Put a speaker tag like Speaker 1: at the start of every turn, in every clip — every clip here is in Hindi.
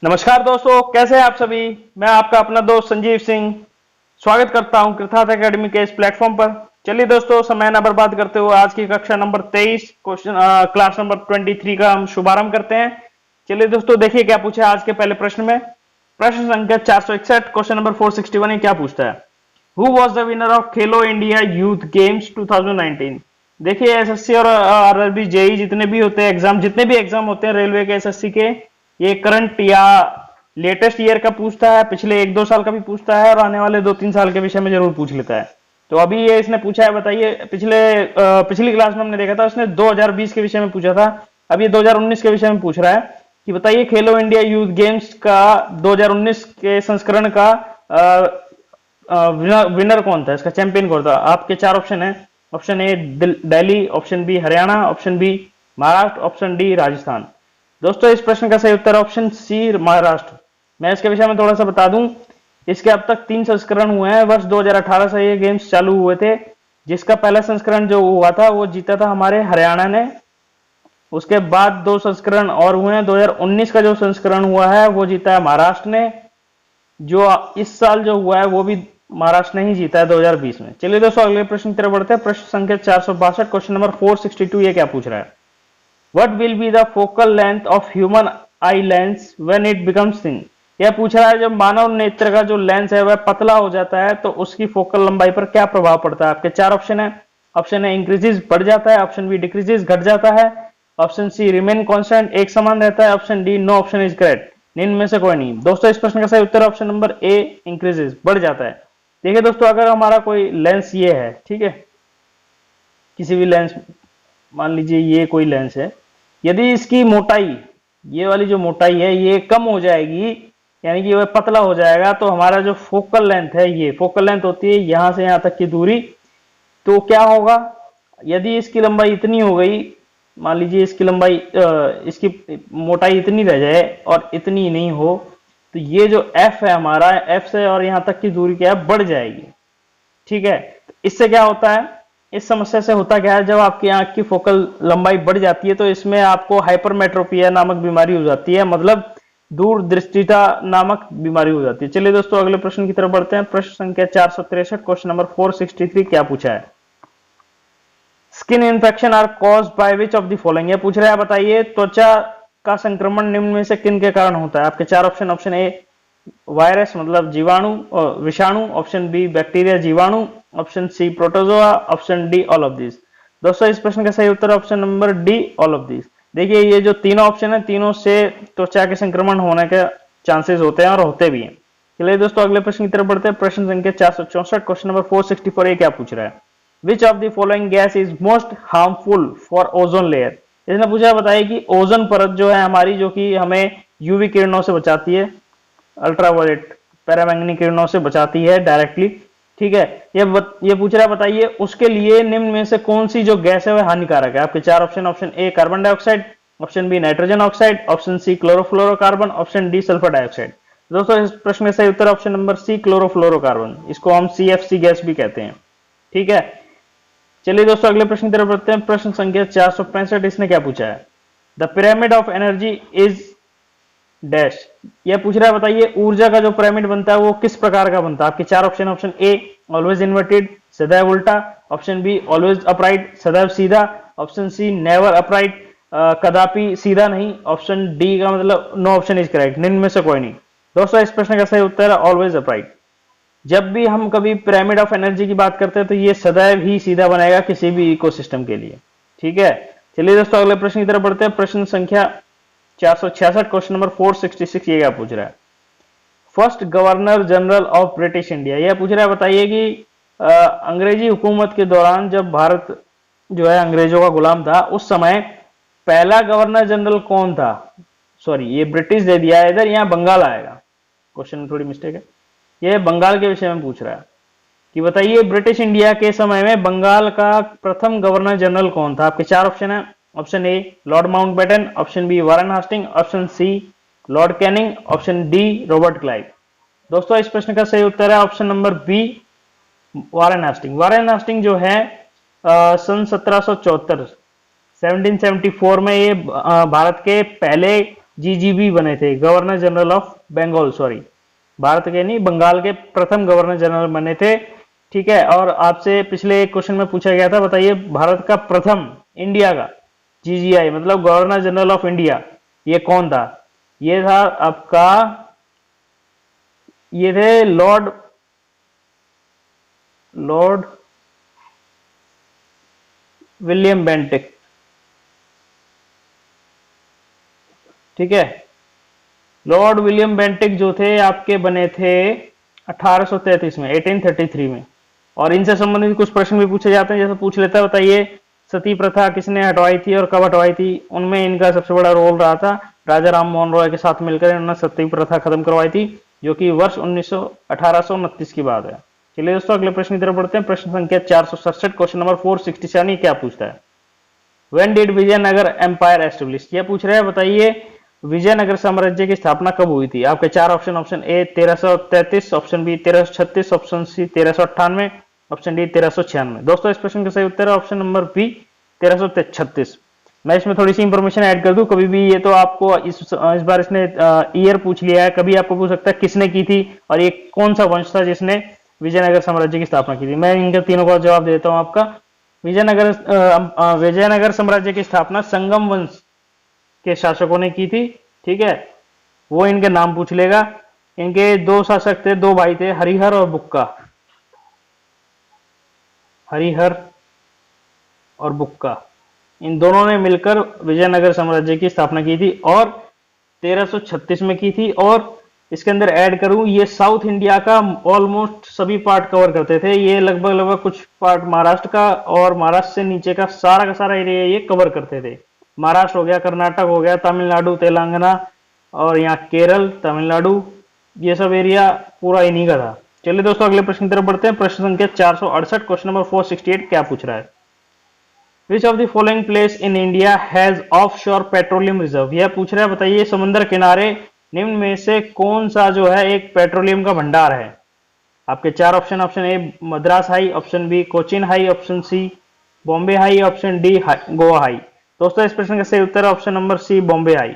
Speaker 1: नमस्कार दोस्तों, कैसे हैं आप सभी। मैं आपका अपना दोस्त संजीव सिंह स्वागत करता हूं कृथार्थ एकेडमी के इस प्लेटफॉर्म पर। चलिए दोस्तों, समय न बर्बाद करते हुए आज की कक्षा नंबर 23 क्वेश्चन क्लास नंबर 23 का हम शुभारंभ करते हैं। चलिए दोस्तों, देखिए क्या पूछा है आज के पहले प्रश्न में। प्रश्न संख्या 461, क्वेश्चन नंबर 461 ये क्या पूछता है। Who was the winner of Khelo India youth games 2019। देखिए एसएससी और आरआरबी जेई जितने भी होते हैं एग्जाम, जितने भी एग्जाम होते हैं रेलवे के, एसएससी के, ये करंट या लेटेस्ट ईयर का पूछता है, पिछले 1-2 साल का भी पूछता है और आने वाले 2-3 साल के विषय में जरूर पूछ लेता है। तो अभी ये इसने पूछा है, बताइए पिछली क्लास में हमने देखा था उसने 2020 के विषय में पूछा था। अब ये 2019 के विषय में पूछ रहा है कि बताइए खेलो इंडिया यूथ गेम्स का 2019 के संस्करण का विनर कौन था, इसका चैंपियन कौन था। आपके 4 ऑप्शन है। Option A Delhi, option B Haryana, option B Maharashtra, option D Rajasthan. दोस्तों इस प्रश्न का सही उत्तर ऑप्शन सी महाराष्ट्र। मैं इसके विषय में थोड़ा सा बता दूं, इसके अब तक 3 संस्करण हुए हैं। वर्ष 2018 से ये गेम्स चालू हुए थे, जिसका पहला संस्करण जो हुआ था वो जीता था हमारे हरियाणा ने। उसके बाद 2 संस्करण और हुए हैं। 2019 का जो संस्करण हुआ है वो जीता है महाराष्ट्र ने। जो इस साल जो हुआ है वो भी महाराष्ट्र ने ही जीता है 2020 में। चलिए दोस्तों अगले प्रश्न की तरफ बढ़ते हैं। प्रश्न संख्या 462, क्वेश्चन नंबर 462 ये क्या पूछ रहा है। What will be the focal length of human eye lens when it becomes thin? यह पूछ रहा है जब मानव नेत्र का जो लेंस है वह पतला हो जाता है तो उसकी फोकल लंबाई पर क्या प्रभाव पड़ता है। आपके 4 ऑप्शन है। ऑप्शन ए इंक्रीजेस बढ़ जाता है, ऑप्शन बी डिक्रीजेस घट जाता है, ऑप्शन सी रिमेन कांस्टेंट एक समान रहता है, option D no option is correct. निम्न में से कोई नहीं। दोस्तों इस प्रश्न का सही उत्तर ऑप्शन नंबर ए इंक्रीजेस बढ़ जाता है। देखिए दोस्तों, अगर हमारा कोई लेंस ये है, ठीक है, किसी भी लेंस, मान लीजिए ये कोई लेंस है, यदि इसकी मोटाई, ये वाली जो मोटाई है ये कम हो जाएगी, यानी कि वह पतला हो जाएगा, तो हमारा जो फोकल लेंथ है, ये फोकल लेंथ होती है यहां से यहां तक की दूरी, तो क्या होगा यदि इसकी लंबाई इतनी हो गई, मान लीजिए इसकी लंबाई इसकी मोटाई इतनी रह जाए और इतनी नहीं हो, तो ये जो f है हमारा, f से और यहां तक की दूरी क्या है, बढ़ जाएगी। ठीक है, तो इससे क्या होता है, इस समस्या से होता क्या है, जब आपकी आंख की फोकल लंबाई बढ़ जाती है तो इसमें आपको हाइपरमेट्रोपिया नामक बीमारी हो जाती है, मतलब दूरदृष्टिता नामक बीमारी हो जाती है। चलिए दोस्तों अगले प्रश्न की तरफ बढ़ते हैं। प्रश्न संख्या 463, क्वेश्चन नंबर 463 क्या पूछा है। Skin infection are caused by which of the following. ये पूछ रहा है बताइए त्वचा का संक्रमण निम्न में से किन के कारण होता है। आपके 4 ऑप्शन। ऑप्शन ए वायरस मतलब जीवाणु और विषाणु, ऑप्शन बी बैक्टीरिया जीवाणु, option C protozoa, option D all of this. दोस्तों इस प्रश्न का सही उत्तर option number D all of this. देखिए ये जो तीनों ऑप्शन है, तीनों से त्वचा के संक्रमण होने के चांसेस होते हैं और होते भी हैं। चलिए दोस्तों अगले प्रश्न की तरफ बढ़ते हैं। प्रश्न संख्या 464, क्वेश्चन नंबर 464 ये क्या पूछ रहा है। विच of the following gas is most harmful for ozone layer. इसने पूछा बताइए कि ओजोन परत जो है हमारी, जो कि हमें यूवी किरणों से बचाती है, अल्ट्रावायलेट पैरामैग्नेटिक किरणों से बचाती है डायरेक्टली। ठीक है, ये पूछ रहा है बताइए उसके लिए निम्न में से कौन सी जो गैस है वह हानिकारक है। आपके 4 option. Option A carbon dioxide, option B nitrogen oxide, option C chlorofluorocarbon, option D sulphur dioxide. दोस्तों इस प्रश्न का सही उत्तर ऑप्शन नंबर सी क्लोरोफ्लोरोकार्बन, इसको हम सीएफसी गैस भी कहते हैं। ठीक है, चलिए दोस्तों अगले प्रश्न की तरफ बढ़ते हैं। प्रश्न संख्या 465, इसने क्या पूछा है। The pyramid of energy is dash. यह पूछ रहा है बताइए ऊर्जा का जो पिरामिड बनता है वो किस प्रकार का बनता है। आपके 4 option. Option a always inverted सदैव उल्टा, ऑप्शन बी ऑलवेज अपराइट सदैव सीधा, ऑप्शन सी नेवर अपराइट कदापि सीधा नहीं, ऑप्शन डी का मतलब नो ऑप्शन इज करेक्ट। निम्न में से कोई नहीं। दोस्तों इस प्रश्न का सही उत्तर है ऑलवेज अपराइट। जब भी हम कभी पिरामिड ऑफ एनर्जी की बात करते हैं तो ये सदैव ही सीधा बनेगा किसी भी इकोसिस्टम के लिए। ठीक है, चलिए दोस्तों अगले प्रश्न की तरफ बढ़ते हैं। प्रश्न संख्या 466, क्वेश्चन नंबर 466 ये क्या पूछ रहा है। First governor general of British India. यह पूछ रहा है बताइए कि अंग्रेजी हुकूमत के दौरान जब भारत जो है अंग्रेजों का गुलाम था, उस समय पहला गवर्नर जनरल कौन था। सॉरी, ये ब्रिटिश दे दिया है इधर, यहाँ बंगाल आएगा। क्वेश्चन में थोड़ी मिस्टेक है, ये बंगाल के विषय में पूछ रहा है कि बताइए ब्रिटिश इंडिया के समय में बंगाल का प्रथम गवर्नर जनरल कौन था। आपके 4 ऑप्शन है। Option A Lord Mountbatten, option B Warren Hasting, option C Lord Canning, option D Robert Clive. दोस्तों इस प्रश्न का सही उत्तर है option number B Warren Hasting. Warren Hasting जो है सन 1774 1774 में ये भारत के पहले जीजीबी बने थे, governor general of Bengal, sorry Bharat के नहीं, बंगाल के प्रथम गवर्नर जनरल बने थे। ठीक है, और आपसे पिछले एक क्वेश्चन में पूछा गया था, बताइए भारत का प्रथम, इंडिया का जीजीआई मतलब गवर्नर जनरल ऑफ इंडिया, ये कौन था? ये था आपका, ये थे लॉर्ड विलियम बेंटिक। ठीक है, लॉर्ड विलियम बेंटिक जो थे आपके बने थे 1833 में, 1833 में। और इनसे संबंधित कुछ प्रश्न भी पूछे जाते हैं, जैसे पूछ लेता है, बताइए सती प्रथा किसने हटवाई थी और कब हटवाई थी? उनमें इनका सबसे बड़ा रोल रहा था, राजा राम मोहन रॉय के साथ मिलकर इन्होंने सती प्रथा खत्म करवाई थी, जो कि वर्ष 1829 की बात है। चलिए दोस्तों अगले प्रश्न की तरफ बढ़ते हैं। प्रश्न संख्या 467, क्वेश्चन नंबर 467, ये क्या पूछता है? When did Vijayanagar empire establish? ये पूछ रहे हैं, बताइए विजयनगर साम्राज्य की स्थापना कब हुई थी? आपके चार option, option A 1333, option B 1336, option C 1398, option D 1396। दोस्तों इस प्रश्न का सही उत्तर है ऑप्शन नंबर बी 1336। मैं इसमें थोड़ी सी इंफॉर्मेशन ऐड कर दूं, कभी भी ये तो आपको इस बार इसने ईयर पूछ लिया है, कभी आपको पूछ सकता है किसने की थी और ये कौन सा वंश था जिसने विजयनगर साम्राज्य की स्थापना की थी। मैं इनके तीनों का जवाब देता हूं आपका। विजयनगर साम्राज्य की स्थापना संगम वंश के शासकों ने की थी। ठीक है, वो इनके नाम पूछ लेगा। इनके दो शासक थे, दो भाई थे, हरिहर और बुक्का, हरिहर और बुक्का, इन दोनों ने मिलकर विजयनगर साम्राज्य की स्थापना की थी और 1336 में की थी। और इसके अंदर ऐड करूं, ये साउथ इंडिया का ऑलमोस्ट सभी पार्ट कवर करते थे। ये लगभग कुछ पार्ट महाराष्ट्र का और महाराष्ट्र से नीचे का सारा एरिया ये कवर करते थे। महाराष्ट्र हो गया, कर्नाटक हो गया, तमिलनाडु, तेलंगाना और यहाँ केरल, तमिलनाडु, ये सब एरिया पूरा इन्हीं का था। चलिए दोस्तों अगले प्रश्न की तरफ बढ़ते हैं। प्रश्न संख्या 468, क्वेश्चन नंबर 468 क्या पूछ रहा है? विच of the following place in India has offshore petroleum reserve? यह पूछ रहा है, बताइए समुद्र किनारे निम्न में से कौन सा जो है एक पेट्रोलियम का भंडार है? आपके चार option, option A Madras high, option B Cochin high, option C Bombay high, option D Goa high. दोस्तों इस प्रश्न का सही उत्तर है option number C Bombay high.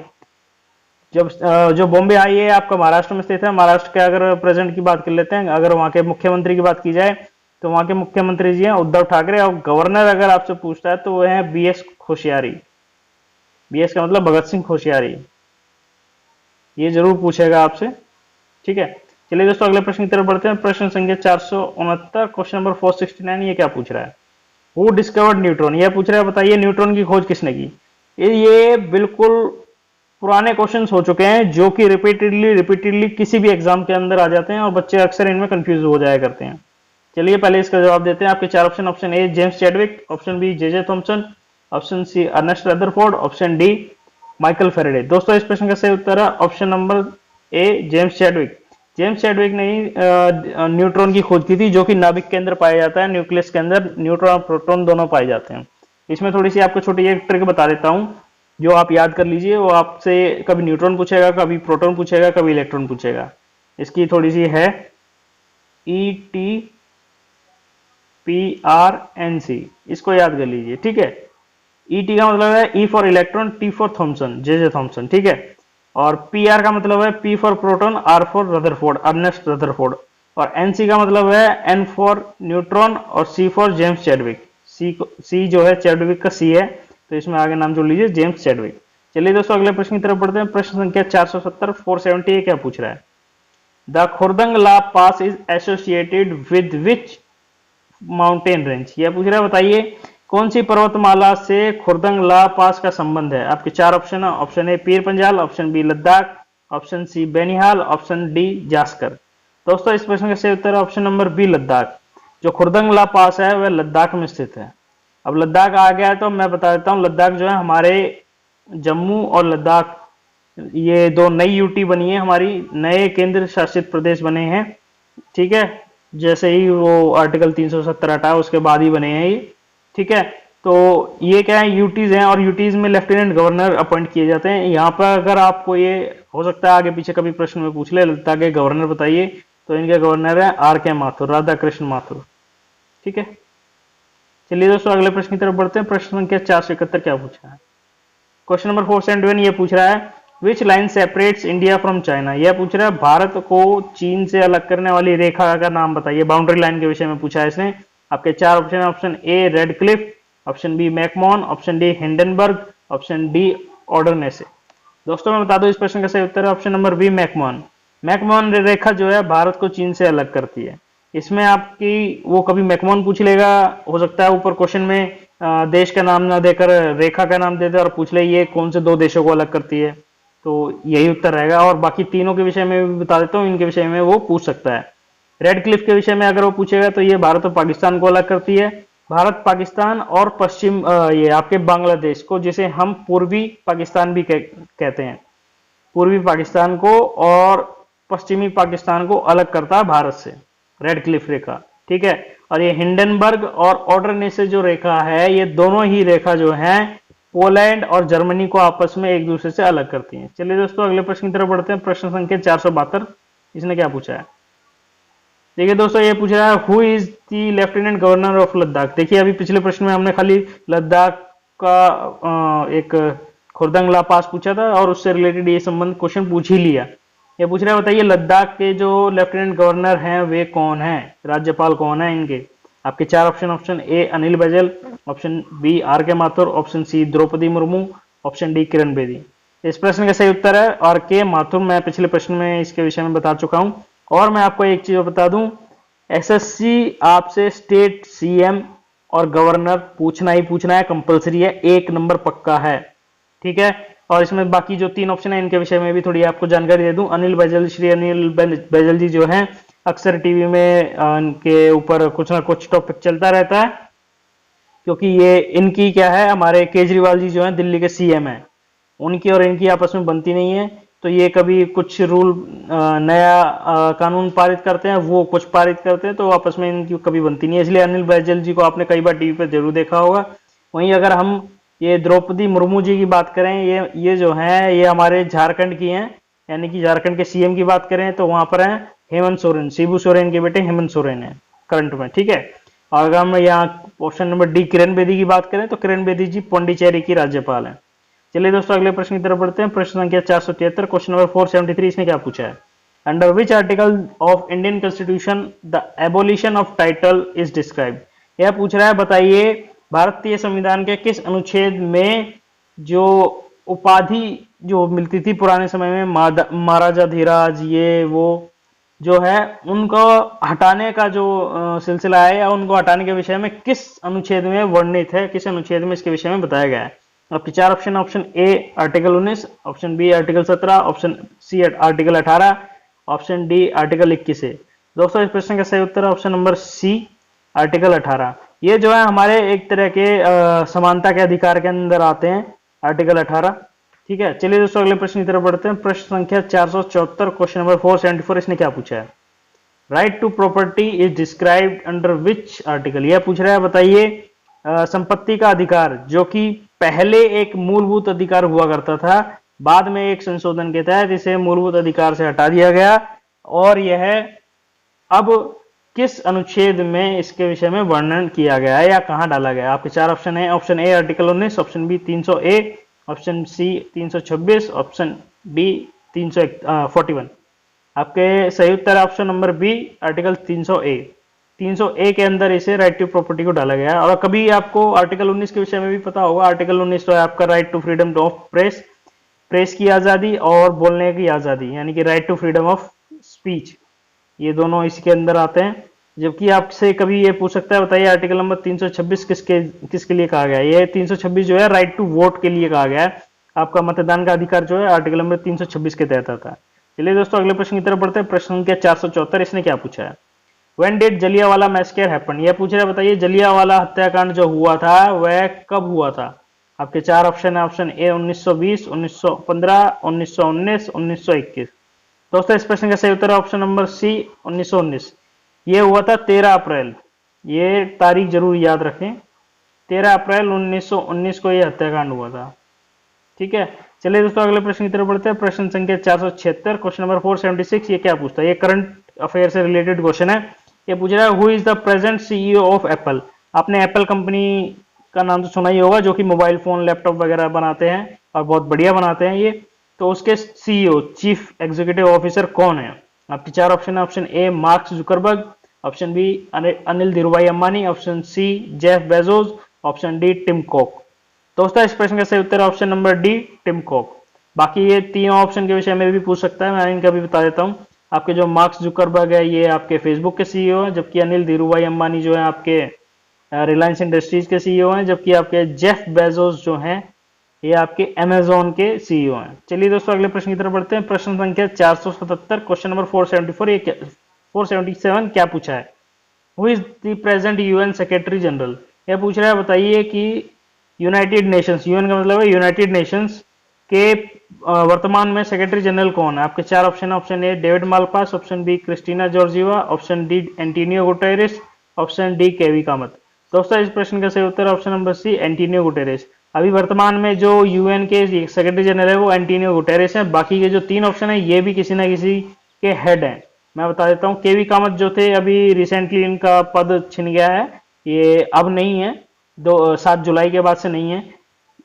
Speaker 1: जब जो बॉम्बे हाई है आपका महाराष्ट्र में स्थित है। महाराष्ट्र के अगर प्रेजेंट की बात कर लेते हैं, अगर वहां के मुख्यमंत्री की बात की जाए तो वहां के मुख्यमंत्री जी हैं उद्धव ठाकरे, और गवर्नर अगर आपसे पूछता है तो वो है बीएस कोश्यारी। बीएस का मतलब भगत सिंह कोश्यारी, ये जरूर पूछेगा आपसे। ठीक है, चलिए दोस्तों अगले प्रश्न की तरफ बढ़ते हैं। प्रश्न संख्या 469, क्वेश्चन नंबर 469, ये क्या पूछ रहा है? Who discovered neutron? यह पूछ रहा है, बताइए न्यूट्रॉन की खोज किसने की? ये बिल्कुल पुराने क्वेश्चंस हो चुके हैं जो कि रिपीटेडली किसी भी एग्जाम के अंदर आ जाते हैं और बच्चे अक्सर इनमें कंफ्यूज हो जाया करते हैं। चलिए पहले इसका जवाब देते हैं। आपके चार option, option A James Chadwick, option B J Thomson, option C Ernest Rutherford, option D Michael Faraday. दोस्तों इस प्रश्न का सही उत्तर है option number A James Chadwick. James Chadwick ने ही न्यूट्रॉन की खोज की थी, जो कि नाभिक के अंदर पाया जाता है, न्यूक्लियस के अंदर न्यूट्रॉन और प्रोटॉन दोनों पाए जाते हैं। इसमें थोड़ी सी आपको छोटी एक ट्रिक बता देता हूं जो आप याद कर लीजिए। वो आपसे कभी न्यूट्रॉन पूछेगा, कभी प्रोटॉन पूछेगा, कभी इलेक्ट्रॉन पूछेगा। इसकी थोड़ी सी है ETPRNC, इसको याद कर लीजिए। ठीक है, ET का मतलब है E for electron, T for Thomson, J Thomson. ठीक है, और PR का मतलब है P for proton, R for Rutherford, Ernest Rutherford, और NC का मतलब है N फॉर न्यूट्रॉन और C for James Chadwick. C जो है चैडविक का C है, तो इसमें आगे नाम जोड़ लीजिए जेम्स चैडविक। चलिए दोस्तों अगले प्रश्न की तरफ बढ़ते हैं। प्रश्न संख्या 470, 470 क्या पूछ रहा है? The Khardung La pass is associated with which mountain range? यह पूछ रहा है, बताइए कौन सी पर्वतमाला से खुर्दंग ला पास का संबंध है? आपके चार ऑप्शन है, option A Pir Panjal, option B Ladakh, option C Banihal, option D Zanskar. दोस्तों इस प्रश्न का सही उत्तर है ऑप्शन नंबर बी लद्दाख। जो खुर्दंग ला पास है वह लद्दाख में स्थित है। अब लद्दाख आ गया है तो मैं बता देता हूँ, लद्दाख जो है हमारे जम्मू और लद्दाख, ये दो नई यूटी बनी है, हमारी नए केंद्र शासित प्रदेश बने हैं। ठीक है, जैसे ही वो आर्टिकल 370 हटा उसके बाद ही बने हैं ये। ठीक है, तो ये क्या है, यूटीज हैं और यूटीज में लेफ्टिनेंट गवर्नर अपॉइंट किए जाते हैं। यहाँ पर अगर आपको ये हो सकता है आगे पीछे कभी प्रश्न में पूछ ले लद्दाख के गवर्नर बताइए, तो इनके गवर्नर है RK माथुर, राधा कृष्ण माथुर। ठीक है, चलिए दोस्तों अगले प्रश्न की तरफ बढ़ते हैं। प्रश्न संख्या 471 क्या पूछा है? क्वेश्चन नंबर 471 ये पूछ रहा है, which line separates India from China. यह पूछ रहा है भारत को चीन से अलग करने वाली रेखा का नाम बताइए। बाउंड्री लाइन के विषय में पूछा है इसने। आपके चार ऑप्शन है, option A Radcliffe, option B McMahon, option D Hindenburg, option D Oder Neisse. दोस्तों मैं बता दूं इस प्रश्न का सही उत्तर है option number B McMahon. McMahon रेखा जो है भारत को चीन से अलग करती है। इसमें आपकी वो कभी मैकमोहन पूछ लेगा, हो सकता है ऊपर क्वेश्चन में देश का नाम ना देकर रेखा का नाम दे दे और पूछ ले ये कौन से दो देशों को अलग करती है, तो यही उत्तर रहेगा। और बाकी तीनों के विषय में भी बता देता हूँ, इनके विषय में वो पूछ सकता है। रेड क्लिफ के विषय में अगर वो पूछेगा तो ये भारत और पाकिस्तान को अलग करती है। भारत पाकिस्तान और पश्चिम ये आपके बांग्लादेश को, जिसे हम पूर्वी पाकिस्तान भी कहते हैं, पूर्वी पाकिस्तान को और पश्चिमी पाकिस्तान को अलग करता है भारत से रेड क्लिफ रेखा, ठीक है। और ये हिंडनबर्ग और ऑर्डरनेसे जो रेखा है, ये दोनों ही रेखा जो है पोलैंड और जर्मनी को आपस में एक दूसरे से अलग करती हैं। चलिए दोस्तों अगले प्रश्न की तरफ बढ़ते हैं। प्रश्न संख्या 472, इसने क्या पूछा है? देखिए दोस्तों ये पूछ रहा है who is the lieutenant governor of Ladakh. देखिए अभी पिछले प्रश्न में हमने खाली लद्दाख का एक खुर्दंग ला पास पूछा था और उससे रिलेटेड ये संबंध क्वेश्चन पूछ ही लिया। ये पूछ रहा है बताइए लद्दाख के जो लेफ्टिनेंट गवर्नर हैं वे कौन है, राज्यपाल कौन है इनके। आपके चार option, option A Anil Baijal, option B R K Mathur, option C Droupadi Murmu, option D Kiran Bedi. इस प्रश्न का सही उत्तर है आर के माथुर। मैं पिछले प्रश्न में इसके विषय में बता चुका हूं। और मैं आपको एक चीज बता दूं, एसएससी आपसे स्टेट सीएम और गवर्नर पूछना ही पूछना है, कंपलसरी है, एक नंबर पक्का है, ठीक है। और इसमें बाकी जो तीन ऑप्शन है इनके विषय में भी थोड़ी आपको जानकारी दे दूं। अनिल बैजल, श्री अनिल बैजल जी जो हैं अक्सर टीवी में इनके ऊपर कुछ ना कुछ टॉपिक चलता रहता है, क्योंकि ये इनकी क्या है, हमारे केजरीवाल जी जो हैं दिल्ली के सीएम हैं, उनकी और इनकी आपस में बनती नहीं है। तो ये कभी कुछ रूल नया कानून पारित करते हैं, वो कुछ पारित करते हैं, तो आपस में इनकी कभी बनती नहीं है। इसलिए अनिल बैजल जी को आपने कई बार टीवी पर जरूर देखा होगा। वहीं अगर हम ये द्रौपदी मुर्मू जी की बात करें, ये जो हैं ये हमारे झारखंड की हैं, यानी कि झारखंड के सीएम की बात करें तो वहां पर हैं हेमंत सोरेन, शिबू सोरेन के बेटे हेमंत सोरेन है करंट में, ठीक है। और अगर हम यहाँ option number D Kiran Bedi की बात करें तो किरण बेदी जी पौंडीचेरी की राज्यपाल हैं। चलिए दोस्तों अगले प्रश्न की तरफ बढ़ते हैं। प्रश्न संख्या 473, क्वेश्चन नंबर 473, इसने क्या पूछा है? Under which article of Indian constitution the abolition of title is described. यह पूछ रहा है बताइए भारतीय संविधान के किस अनुच्छेद में जो उपाधि जो मिलती थी पुराने समय में, महाराजा धीराज, ये वो जो है, उनको हटाने का जो सिलसिला है या उनको हटाने के विषय में किस अनुच्छेद में वर्णित है, किस अनुच्छेद में इसके विषय में बताया गया है। आपके चार option, option A article 19, option B article 17, option C article 18, option D article 21 है। दोस्तों इस प्रश्न का सही उत्तर है ऑप्शन नंबर सी आर्टिकल 18। ये जो है हमारे एक तरह के समानता के अधिकार के अंदर आते हैं, आर्टिकल 18, ठीक है। चलिए दोस्तों अगले प्रश्न की तरफ बढ़ते हैं। प्रश्न संख्या 474, क्वेश्चन नंबर 474, इसने क्या पूछा है? Right to property is described under which article. यह पूछ रहा है बताइए संपत्ति का अधिकार, जो कि पहले एक मूलभूत अधिकार हुआ करता था, बाद में एक संशोधन के तहत इसे मूलभूत अधिकार से हटा दिया गया, और यह अब किस अनुच्छेद में इसके विषय में वर्णन किया गया है या कहां डाला गया है। आपके चार ऑप्शन है, option A article 19, option B 300 A, option C 326, option D 341। आपके सही उत्तर option number B article 300 A. 300 A के अंदर इसे राइट टू प्रॉपर्टी को डाला गया है। और कभी आपको आर्टिकल 19 के विषय में भी पता होगा, आर्टिकल 19 तो है आपका right to freedom of press, press की आजादी और बोलने की आजादी, यानी कि right to freedom of speech, ये दोनों इसके अंदर आते हैं। जबकि आपसे कभी ये पूछ सकता है बताइए आर्टिकल नंबर 326 किसके लिए कहा गया है। ये 326 जो है राइट टू वोट के लिए कहा गया है, आपका मतदान का अधिकार जो है आर्टिकल नंबर 326 के तहत आता है। चलिए दोस्तों अगले प्रश्न की तरफ बढ़ते हैं। प्रश्न संख्या 474, इसने क्या पूछा है? When did Jallianwala massacre happen. यह पूछ रहा है बताइए जलियांवाला हत्याकांड जो हुआ था वह कब हुआ था। आपके चार ऑप्शन है, ऑप्शन ए 1920, 1915, 1919, 1921। दोस्तों इस प्रश्न का सही उत्तर है ऑप्शन नंबर सी 1919। ये हुआ था 13 अप्रैल, ये तारीख जरूर याद रखें, 13 अप्रैल 1919 को यह हत्याकांड हुआ था, ठीक है। चलिए दोस्तों अगले प्रश्न की तरफ बढ़ते हैं। प्रश्न संख्या 476, क्वेश्चन नंबर 476, ये क्या पूछता है? ये करंट अफेयर से रिलेटेड क्वेश्चन है। ये पूछ रहा है who is the present CEO of Apple. आपने एप्पल कंपनी का नाम तो सुना ही होगा, जो कि मोबाइल फोन, लैपटॉप वगैरह बनाते हैं और बहुत बढ़िया बनाते हैं ये। तो उसके सीईओ चीफ एग्जीक्यूटिव ऑफिसर कौन है? आपके चार ऑप्शन है। Option A Mark Zuckerberg, option B Anil Dhirubhai Ambani, option C Jeff Bezos, option D Tim Cook. दोस्तों इस प्रश्न का सही उत्तर है option number D Tim Cook. बाकी ये तीनों ऑप्शन के विषय में भी पूछ सकता है, मैं इनका भी बता देता हूँ। आपके जो मार्क जुकरबर्ग है ये आपके फेसबुक के सीईओ हैं, जबकि अनिल धीरूभाई अंबानी जो है आपके रिलायंस इंडस्ट्रीज के सीईओ हैं, जबकि आपके जेफ बेजोस जो हैं ये आपके अमेजोन के सीईओ हैं। चलिए दोस्तों अगले प्रश्न की तरफ बढ़ते हैं। प्रश्न संख्या 477, क्वेश्चन नंबर 474, ये 477 क्या पूछा है? Who is the present UN secretary general? यह पूछ रहा है, बताइए कि यूनाइटेड नेशंस, यूएन का मतलब है यूनाइटेड नेशंस के वर्तमान में सेक्रेटरी जनरल कौन है? आपके चार ऑप्शन है। Option A David Malpass, option B Kristina Georgieva, option D Antonio Guterres, option D K V Kamath. दोस्तों इस प्रश्न का सही उत्तर option number C Antonio Guterres. अभी वर्तमान में जो यूएन के सेक्रेटरी जनरल है वो एंटोनियो गुटेरेस है। बाकी के जो तीन ऑप्शन है ये भी किसी ना किसी के हेड हैं। मैं बता देता हूँ, केवी कामत जो थे अभी रिसेंटली इनका पद छिन गया है, ये अब नहीं है, 7 जुलाई के बाद से नहीं है।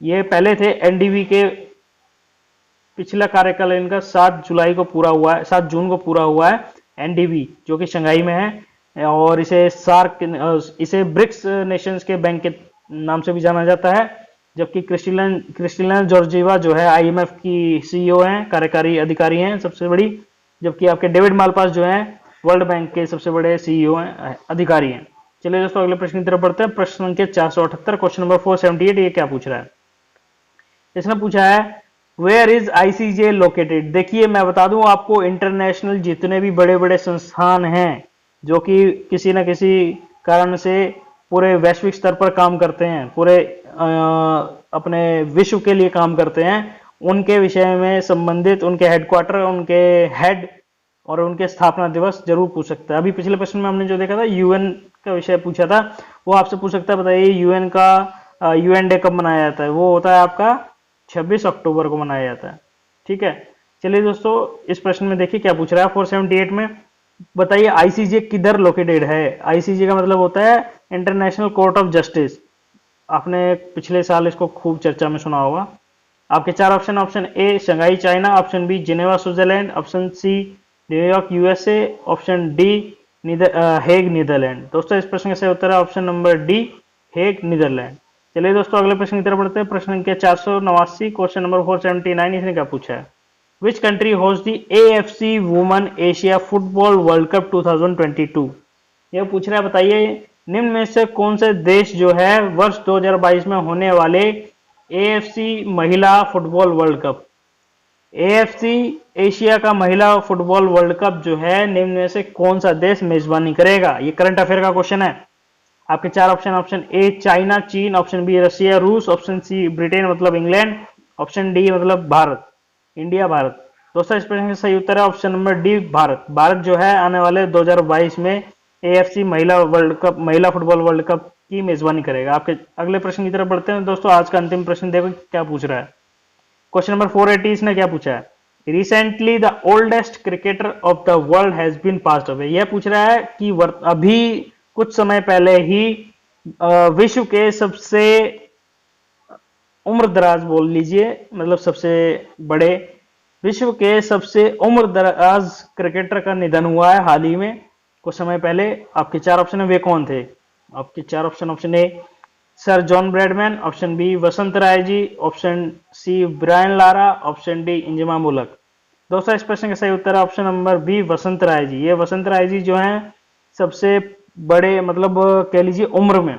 Speaker 1: ये पहले थे एनडीवी के, पिछला कार्यकाल इनका 7 जुलाई को पूरा हुआ है, 7 जून को पूरा हुआ है। एनडीवी जो कि शंघाई में है और इसे ब्रिक्स नेशंस के बैंक के नाम से भी जाना जाता है। जबकि क्रिस्टिना जॉर्जिवा जो है आईएमएफ की सीईओ हैं, कार्यकारी अधिकारी हैं सबसे बड़ी। जबकि आपके डेविड मालपास जो हैं वर्ल्ड बैंक के सबसे बड़े सीईओ हैं, अधिकारी हैं। चलिए दोस्तों अगले प्रश्न की तरफ बढ़ते हैं। प्रश्न संख्या 478, क्वेश्चन नंबर 478, ये क्या पूछ रहा है? इसने पूछा है वेयर इज आईसीजे लोकेटेड। देखिए मैं बता दूं आपको, इंटरनेशनल जितने भी बड़े बड़े संस्थान हैं जो कि किसी न किसी कारण से पूरे वैश्विक स्तर पर काम करते हैं, पूरे अपने विश्व के लिए काम करते हैं, उनके विषय में संबंधित उनके हेडक्वार्टर, उनके हेड और उनके स्थापना दिवस जरूर पूछ सकता है। अभी पिछले प्रश्न में हमने जो देखा था यूएन का विषय पूछा था, वो आपसे पूछ सकता है, बताइए यूएन का यूएन डे कब मनाया जाता है? वो होता है आपका 26 अक्टूबर को मनाया जाता है। ठीक है, चलिए दोस्तों इस प्रश्न में देखिए क्या पूछ रहा है 478 में। बताइए आईसीजे किधर लोकेटेड है? आईसीजे का मतलब होता है इंटरनेशनल कोर्ट ऑफ जस्टिस। आपने पिछले साल इसको खूब चर्चा में सुना होगा। आपके चार option, option A Shanghai China, option B Geneva Switzerland, option C New York USA, option D Hague Netherland. दोस्तों इस प्रश्न का सही उत्तर है option number D Hague Netherland. चलिए दोस्तों अगले प्रश्न की तरफ बढ़ते हैं। प्रश्न संख्या 489, क्वेश्चन नंबर 479, इसने क्या पूछा है? Which country host the AFC women Asia football world cup 2022? यह पूछ रहा है, बताइए निम्न में से कौन से देश जो है वर्ष 2022 में होने वाले एएफसी महिला football world cup, AFC Asia का महिला फुटबॉल वर्ल्ड कप जो है, निम्न में से कौन सा देश मेजबानी करेगा? ये करंट अफेयर का क्वेश्चन है। आपके चार ऑप्शन, ऑप्शन ए चाइना चीन, ऑप्शन बी रशिया रूस, ऑप्शन सी ब्रिटेन मतलब इंग्लैंड, ऑप्शन डी मतलब भारत इंडिया भारत। दोस्तों इस प्रश्न का सही उत्तर है option number D Bharat. Bharat जो है आने वाले 2022 में एएफसी महिला फुटबॉल वर्ल्ड कप की मेजबानी करेगा। आपके अगले प्रश्न की तरफ बढ़ते हैं दोस्तों। आज का अंतिम प्रश्न देखो क्या पूछ रहा है। क्वेश्चन नंबर 480, इसने क्या पूछा है? Recently the oldest cricketer of the world has been passed away. यह पूछ रहा है कि अभी कुछ समय पहले ही विश्व के सबसे उम्रदराज बोल लीजिए, मतलब सबसे बड़े, विश्व के सबसे उम्रदराज क्रिकेटर का निधन हुआ है हाल ही में कुछ समय पहले। आपके चार ऑप्शन है, वे कौन थे? आपके चार option, option A sir John Bradman, option B Vasant Rai ji, option C Brian Lara, option D Inzamam ul Haq. दोस्तों इस प्रश्न का सही उत्तर है option number B Vasant Rai ji. ये वसंत राय जी जो हैं सबसे बड़े, मतलब कह लीजिए उम्र में,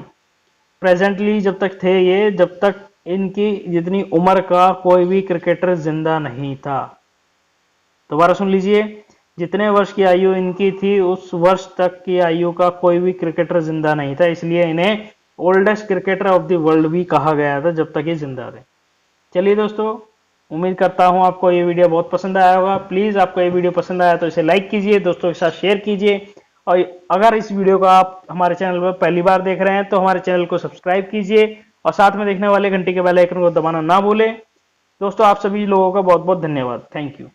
Speaker 1: प्रेजेंटली जब तक थे ये, जब तक इनकी जितनी उम्र का कोई भी क्रिकेटर जिंदा नहीं था। दोबारा सुन लीजिए, जितने वर्ष की आयु इनकी थी उस वर्ष तक की आयु का कोई भी क्रिकेटर जिंदा नहीं था, इसलिए इन्हें oldest cricketer of the world भी कहा गया था जब तक ये जिंदा थे। चलिए दोस्तों, उम्मीद करता हूं आपको ये वीडियो बहुत पसंद आया होगा। प्लीज आपको ये वीडियो पसंद आया तो इसे लाइक कीजिए, दोस्तों के साथ शेयर कीजिए, और अगर इस वीडियो को आप हमारे चैनल पर पहली बार देख रहे हैं तो हमारे चैनल को सब्सक्राइब कीजिए और साथ में देखने वाले घंटी के बेल आइकन को दबाना ना भूलें। दोस्तों आप सभी लोगों का बहुत बहुत धन्यवाद। Thank you.